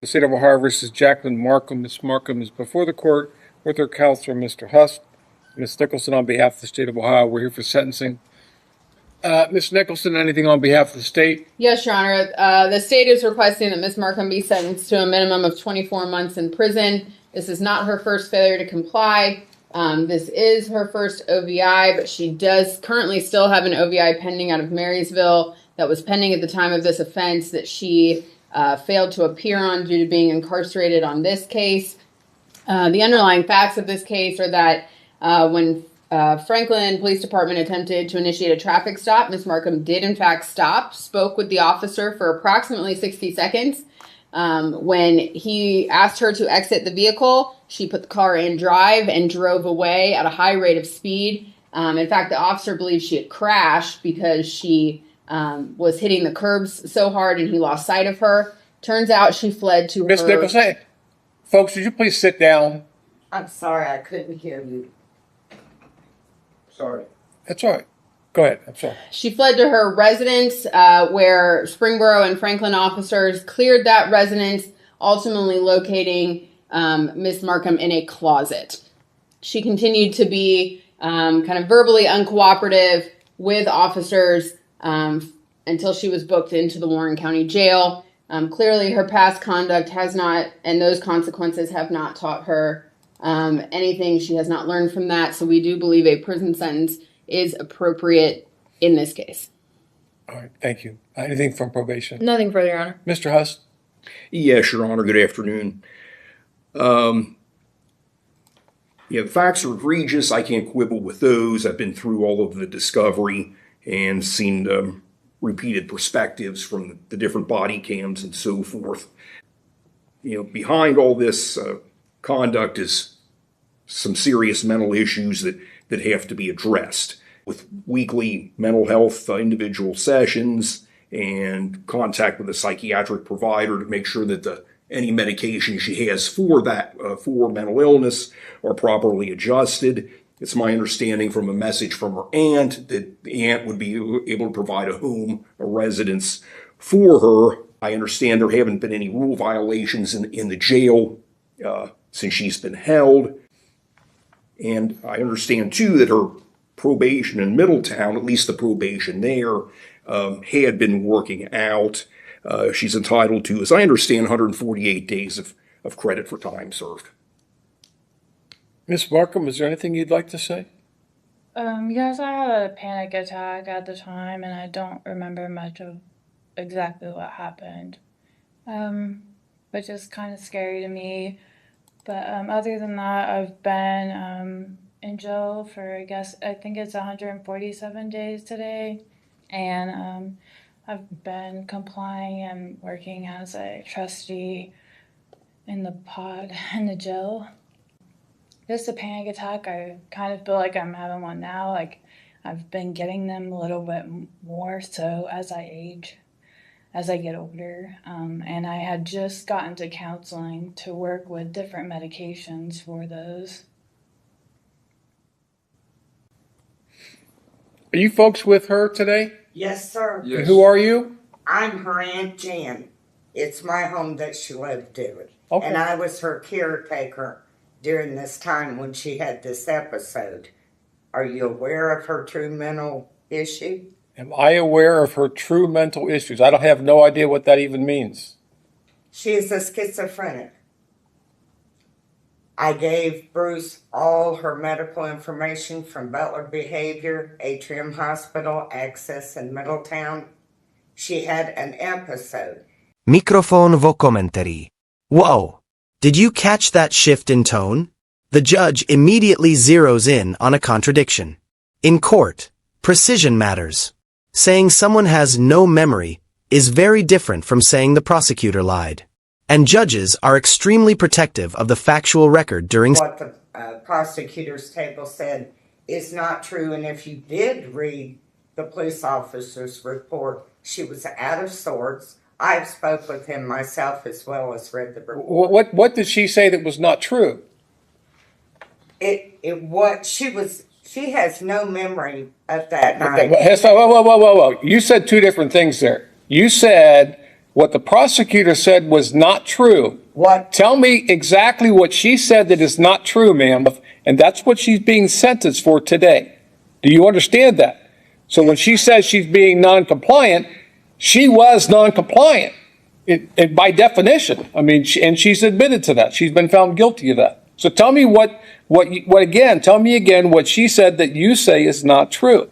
The State of Ohio versus Jacqueline Markham. Ms. Markham is before the court with her counselor, Mr. Hust. Ms. Nicholson, on behalf of the State of Ohio, we're here for sentencing. Ms. Nicholson, anything on behalf of the state? Yes, Your Honor. The state is requesting that Ms. Markham be sentenced to a minimum of 24 months in prison. This is not her first failure to comply. This is her first OVI, but she does currently still have an OVI pending out of Marysville that was pending at the time of this offense that she failed to appear on due to being incarcerated on this case. The underlying facts of this case are that when Franklin Police Department attempted to initiate a traffic stop, Ms. Markham did in fact stop, spoke with the officer for approximately 60 seconds. When he asked her to exit the vehicle, she put the car in drive and drove away at a high rate of speed. In fact, the officer believed she had crashed because she was hitting the curbs so hard and he lost sight of her. Turns out she fled to Ms. Nicholson, folks, would you please sit down? I'm sorry, I couldn't hear you. Sorry. That's all right. Go ahead. I'm sorry. She fled to her residence where Springboro and Franklin officers cleared that residence, ultimately locating Ms. Markham in a closet. She continued to be kind of verbally uncooperative with officers until she was booked into the Warren County Jail. Clearly, her past conduct has not, and those consequences have not taught her anything. She has not learned from that. So we do believe a prison sentence is appropriate in this case. All right. Thank you. Anything from probation? Nothing further, Your Honor. Mr. Hust? Yes, Your Honor. Good afternoon. The facts are egregious. I can't quibble with those. I've been through all of the discovery and seen repeated perspectives from the different body cams and so forth. Behind all this conduct is some serious mental issues that have to be addressed with weekly mental health individual sessions and contact with a psychiatric provider to make sure that any medication she has for mental illness are properly adjusted. It's my understanding from a message from her aunt that the aunt would be able to provide a home, a residence for her. I understand there haven't been any rule violations in the jail since she's been held. And I understand, too, that her probation in Middletown, at least the probation there, had been working out. She's entitled to, as I understand, 148 days of credit for time served. Ms. Markham, is there anything you'd like to say? Yes, I had a panic attack at the time, and I don't remember much of exactly what happened, which is kind of scary to me. But other than that, I've been in jail for, I think it's 147 days today. And I've been complying and working as a trustee in the jail. Just a panic attack, I kind of feel like I'm having one now. Like I've been getting them a little bit more so as I age. As I get older, and I had just gotten to counseling to work with different medications for those. Are you folks with her today? Yes, sir. Yes. Who are you? I'm her Aunt Jan. It's my home that she lived in. Okay. And I was her caretaker during this time when she had this episode. Are you aware of her true mental issue? Am I aware of her true mental issues? I don't have no idea what that even means. She is a schizophrenic. I gave Bruce all her medical information from Butler Behavior, Atrium Hospital, Access in Middletown. She had an episode. Microphone vo commentary. Whoa! Did you catch that shift in tone? The judge immediately zeroes in on a contradiction. In court, precision matters. Saying someone has no memory is very different from saying the prosecutor lied. And judges are extremely protective of the factual record during... What the prosecutor's table said is not true, and if you did read the police officer's report, she was out of sorts. I've spoke with him myself as well as read the report. What did she say that was not true? She has no memory of that night. Whoa. You said two different things there. You said what the prosecutor said was not true. What? Tell me exactly what she said that is not true, ma'am, and that's what she's being sentenced for today. Do you understand that? So when she says she's being non-compliant, she was non-compliant by definition. I mean, and she's admitted to that. She's been found guilty of that. So tell me tell me again what she said that you say is not true.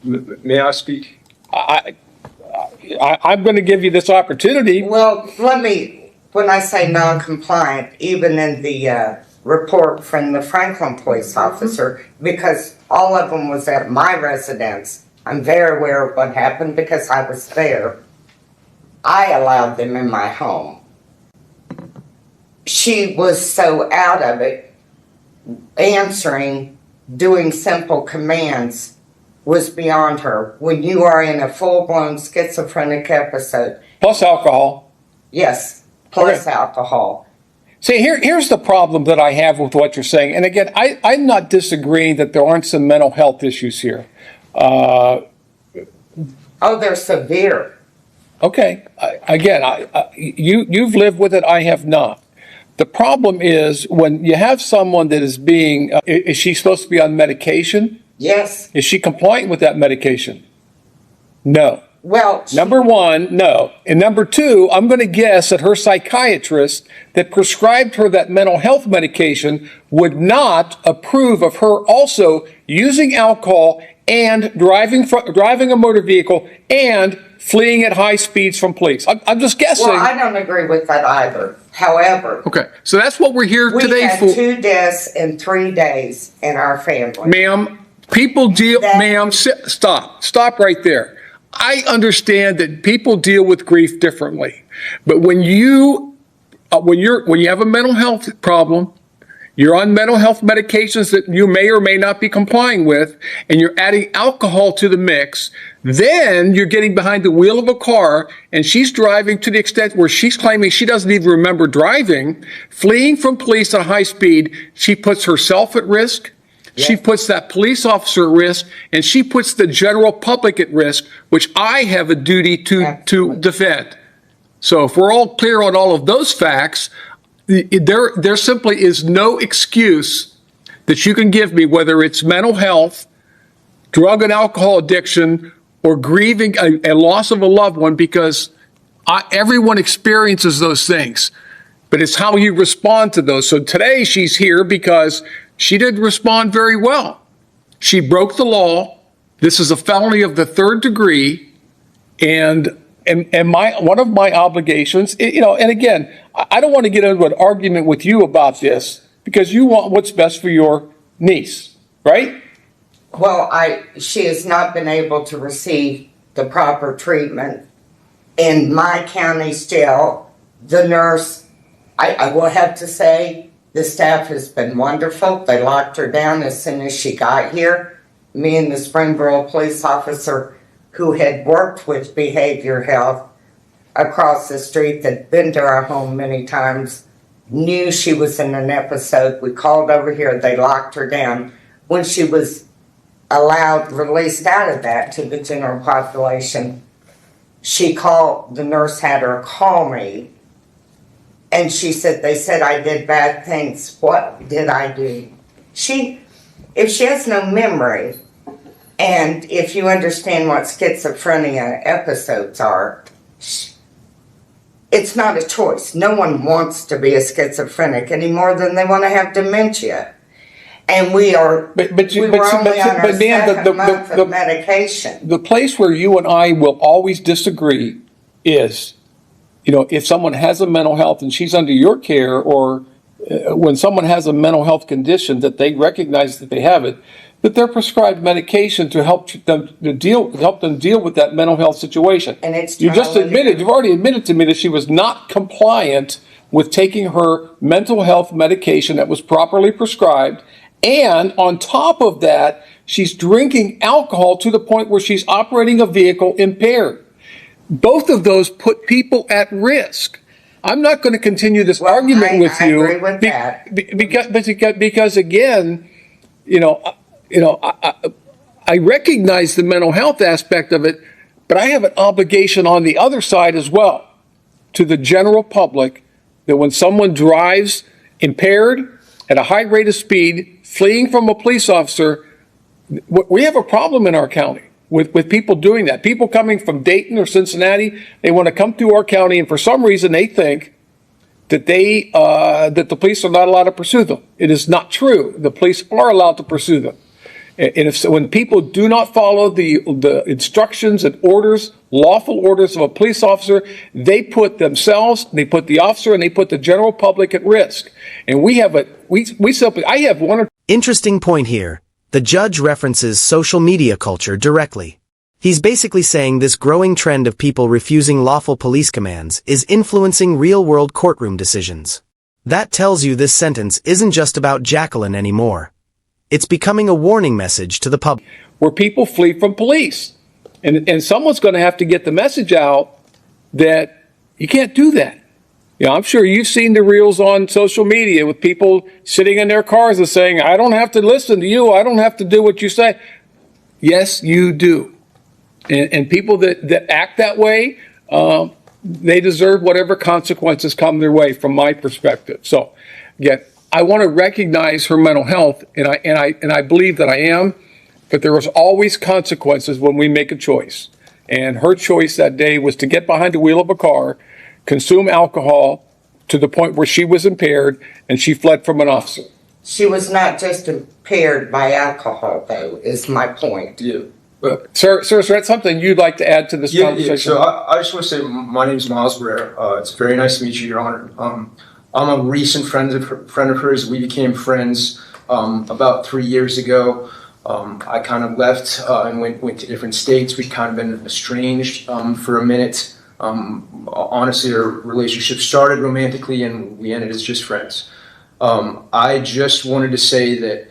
May I speak? I'm going to give you this opportunity. Well, when I say non-compliant, even in the report from the Franklin police officer, because all of them was at my residence, I'm very aware of what happened because I was there. I allowed them in my home. She was so out of it, doing simple commands was beyond her. When you are in a full-blown schizophrenic episode. Plus alcohol. Yes, plus Okay. alcohol. See, here's the problem that I have with what you're saying. And again, I'm not disagreeing that there aren't some mental health issues here. They're severe. Okay. You've lived with it. I have not. The problem is when you have someone that is being, is she supposed to be on medication? Yes. Is she compliant with that medication? No. Well, Number one, no. And number two, I'm going to guess that her psychiatrist that prescribed her that mental health medication would not approve of her also using alcohol and driving a motor vehicle and fleeing at high speeds from police. I'm just guessing. well, I don't agree with that either. However, Okay, so that's what we're here we today had for. 2 deaths in 3 days in our family. Ma'am, stop right there. I understand that people deal with grief differently, but when you have a mental health problem, you're on mental health medications that you may or may not be complying with, and you're adding alcohol to the mix, then you're getting behind the wheel of a car, and she's driving to the extent where she's claiming she doesn't even remember driving, fleeing from police at high speed. She puts herself at risk. She puts that police officer at risk, and she puts the general public at risk, which I have a duty to defend. So if we're all clear on all of those facts, there simply is no excuse that you can give me, whether it's mental health, drug and alcohol addiction, or grieving a loss of a loved one, because everyone experiences those things. But it's how you respond to those. So today she's here because she didn't respond very well. She broke the law. This is a felony of the 3rd degree. And one of my obligations, and again, I don't want to get into an argument with you about this because you want what's best for your niece, right? Well, she has not been able to receive the proper treatment in my county's jail. The nurse, I will have to say, the staff has been wonderful. They locked her down as soon as she got here. Me and the Springboro police officer who had worked with behavior health across the street, that'd been to our home many times, knew she was in an episode. We called over here. They locked her down. When she was released out of that to the general population, the nurse had her call me, and she said, they said I did bad things. What did I do? If she has no memory, and if you understand what schizophrenia episodes are, it's not a choice. No one wants to be a schizophrenic any more than they want to have dementia. And we were only on our second month of medication. The place where you and I will always disagree is, if someone has a mental health and she's under your care, or when someone has a mental health condition that they recognize that they have it, that they're prescribed medication to help them deal with that mental health situation. And it's you've already admitted to me that she was not compliant with taking her mental health medication that was properly prescribed. And on top of that, she's drinking alcohol to the point where she's operating a vehicle impaired. Both of those put people at risk. I'm not going to continue this argument with you. I agree with that. Because again, I recognize the mental health aspect of it, But I have an obligation on the other side as well to the general public that when someone drives impaired at a high rate of speed, fleeing from a police officer, we have a problem in our county with people doing that. People coming from Dayton or Cincinnati, they want to come through our county, and for some reason they think that that the police are not allowed to pursue them. It is not true. The police are allowed to pursue them. And when people do not follow the instructions and orders, lawful orders of a police officer, they put themselves, they put the officer, and they put the general public at risk. And I have one or Interesting point here. The judge references social media culture directly. He's basically saying this growing trend of people refusing lawful police commands is influencing real-world courtroom decisions. That tells you this sentence isn't just about Jacqueline anymore. It's becoming a warning message to the public. where people flee from police. And someone's going to have to get the message out that you can't do that. You know, I'm sure you've seen the reels on social media with people sitting in their cars and saying, I don't have to listen to you. I don't have to do what you say. Yes, you do. And people that act that way, they deserve whatever consequences come their way from my perspective. So, again, I want to recognize her mental health, and I believe that I am, but there is always consequences when we make a choice. And her choice that day was to get behind the wheel of a car, consume alcohol to the point where she was impaired, and she fled from an officer. She was not just impaired by alcohol, though, is my point. Yeah. Sir, is that something you'd like to add to this conversation? So I just want to say my name is Miles Barrera. It's very nice to meet you, Your Honor. I'm a recent friend of hers. We became friends about 3 years ago. I kind of left and went to different states. We'd kind of been estranged for a minute. Honestly, our relationship started romantically and we ended as just friends. I just wanted to say that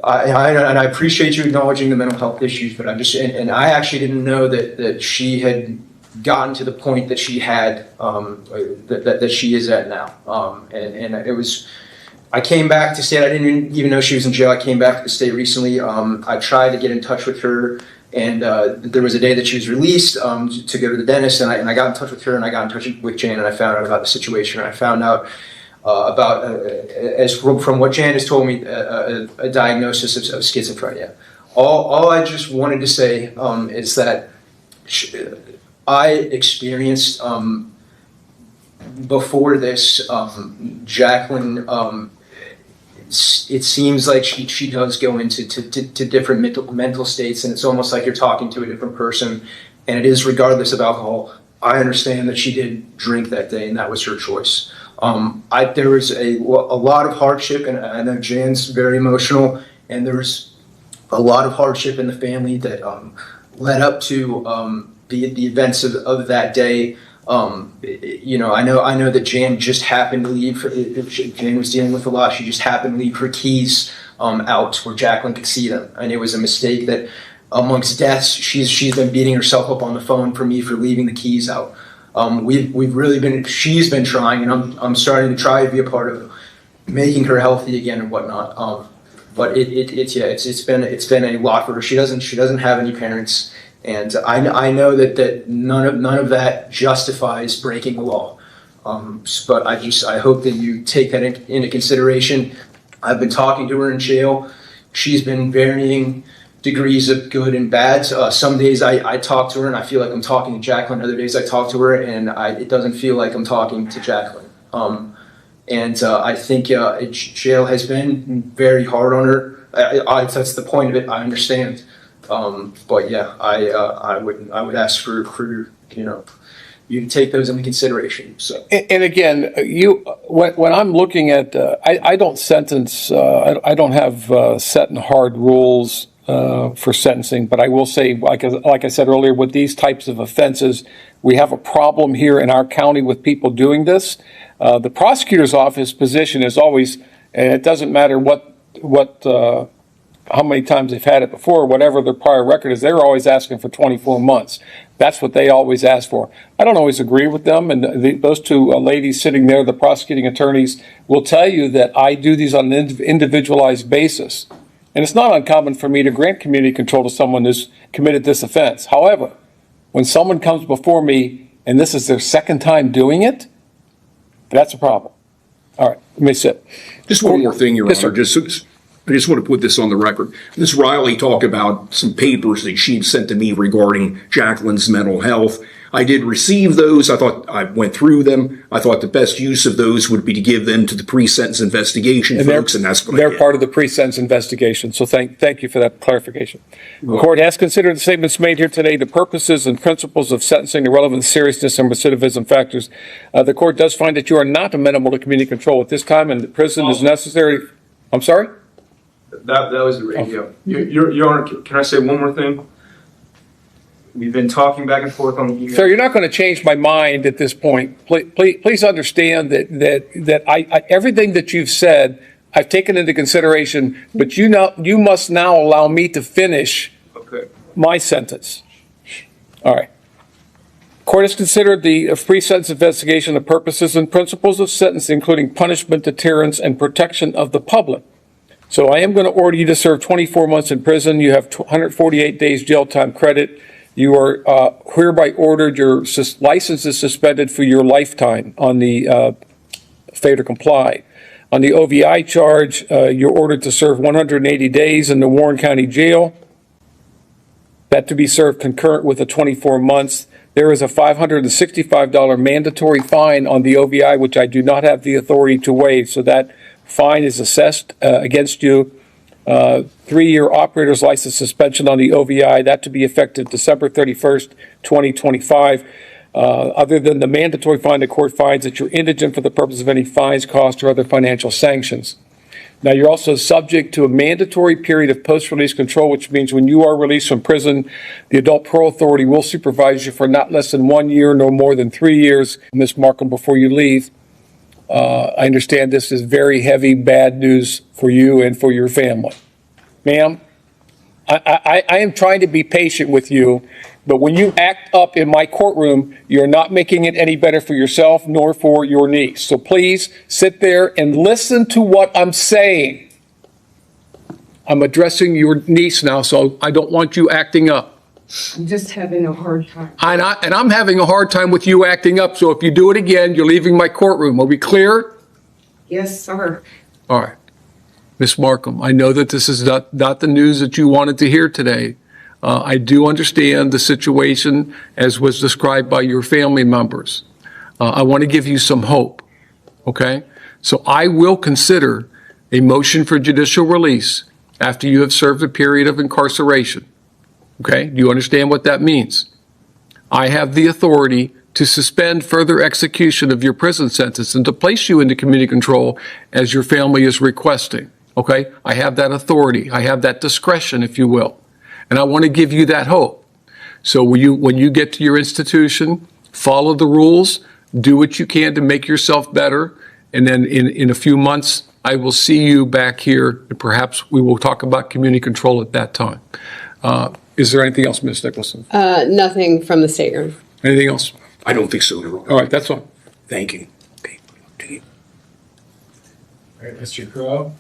I appreciate you acknowledging the mental health issues, but I actually didn't know that she had gotten to the point that she had, that she is at now. And it was, I came back to state, I didn't even know she was in jail. I came back to the state recently. I tried to get in touch with her, and there was a day that she was released to go to the dentist, and I got in touch with her, and I got in touch with Jan, and I found out about the situation. And I found out from what Jan has told me, a diagnosis of schizophrenia. All I just wanted to say is that I experienced before this, Jacqueline. It seems like she does go into different mental states, and it's almost like you're talking to a different person. And it is regardless of alcohol. I understand that she did drink that day, and that was her choice. There was a lot of hardship, and I know Jan's very emotional, and there was a lot of hardship in the family that led up to the events of that day. You know, I know that Jan just happened to leave. Jan was dealing with a lot. She just happened to leave her keys out where Jacqueline could see them, and it was a mistake that, amongst deaths, she's been beating herself up on the phone for me for leaving the keys out. We've really been. She's been trying, and I'm starting to try to be a part of making her healthy again and whatnot. But it's been a lot for her. She doesn't have any parents. And I know that none of that justifies breaking the law. But I hope that you take that into consideration. I've been talking to her in jail. She's been varying degrees of good and bad. Some days I talk to her and I feel like I'm talking to Jacqueline. Other days I talk to her and it doesn't feel like I'm talking to Jacqueline. I think jail has been very hard on her. That's the point of it. I understand. But yeah, I would ask for you to take those into consideration. So. And again, when I'm looking at, I don't sentence. I don't have set and hard rules for sentencing. But I will say, like I said earlier, with these types of offenses, we have a problem here in our county with people doing this. The prosecutor's office position is always, and it doesn't matter how many times they've had it before, whatever their prior record is, they're always asking for 24 months. That's what they always ask for. I don't always agree with them, and those two ladies sitting there, the prosecuting attorneys, will tell you that I do these on an individualized basis. And it's not uncommon for me to grant community control to someone who's committed this offense. However, When someone comes before me and this is their second time doing it, that's a problem. All right, let me sit. Just one more thing, Your Yes, Honor. I just want to put this on the record. Ms. Riley talked about some papers that she'd sent to me regarding Jacqueline's mental health. I did receive those. I went through them. I thought the best use of those would be to give them to the pre-sentence investigation folks, and that's what I They're did. part of the pre-sentence investigation, so thank you for that clarification. The court has considered the statements made here today, the purposes and principles of sentencing, the relevant seriousness and recidivism factors. The court does find that you are not amenable to community control at this time, and the prison is necessary. I'm sorry? That was the radio. Your Honor, can I say one more thing? We've been talking back and forth on the email. Sir, you're not going to change my mind at this point. Please understand that I everything that you've said, I've taken into consideration, but you must now allow me to finish my sentence. All right. Court has considered the pre-sentence investigation, the purposes and principles of sentencing, including punishment, deterrence, and protection of the public. So I am going to order you to serve 24 months in prison. You have 148 days jail time credit. You are hereby ordered, your license is suspended for your lifetime on the failure to comply. On the OVI charge, you're ordered to serve 180 days in the Warren County Jail. That to be served concurrent with the 24 months. There is a $565 mandatory fine on the OVI, which I do not have the authority to waive. So that fine is assessed against you. 3-year operator's license suspension on the OVI, that to be effective December 31st, 2025. Other than the mandatory fine, the court finds that you're indigent for the purpose of any fines, costs, or other financial sanctions. Now, you're also subject to a mandatory period of post-release control, which means when you are released from prison, the Adult Parole Authority will supervise you for not less than 1 year, no more than 3 years. Ms. Markham, before you leave, I understand this is very heavy, bad news for you and for your family. Ma'am, I am trying to be patient with you, but when you act up in my courtroom, you're not making it any better for yourself nor for your niece. So please sit there and listen to what I'm saying. I'm addressing your niece now, so I don't want you acting up. I'm just having a hard time. And I'm having a hard time with you acting up, so if you do it again, you're leaving my courtroom. Are we clear? Yes, sir. All right. Ms. Markham, I know that this is not the news that you wanted to hear today. I do understand the situation as was described by your family members. I want to give you some hope, okay? So I will consider a motion for judicial release after you have served a period of incarceration, okay? Do you understand what that means? I have the authority to suspend further execution of your prison sentence and to place you into community control as your family is requesting, okay? I have that authority. I have that discretion, if you will. And I want to give you that hope. So when you get to your institution, follow the rules, do what you can to make yourself better, and then in a few months, I will see you back here, and perhaps we will talk about community control at that time. Is there anything else, Ms. Nicholson? Nothing from the stateroom. Anything else? I don't think so, Your Honor. All right, that's all. Thank you. Okay. All right, Mr. Crowe.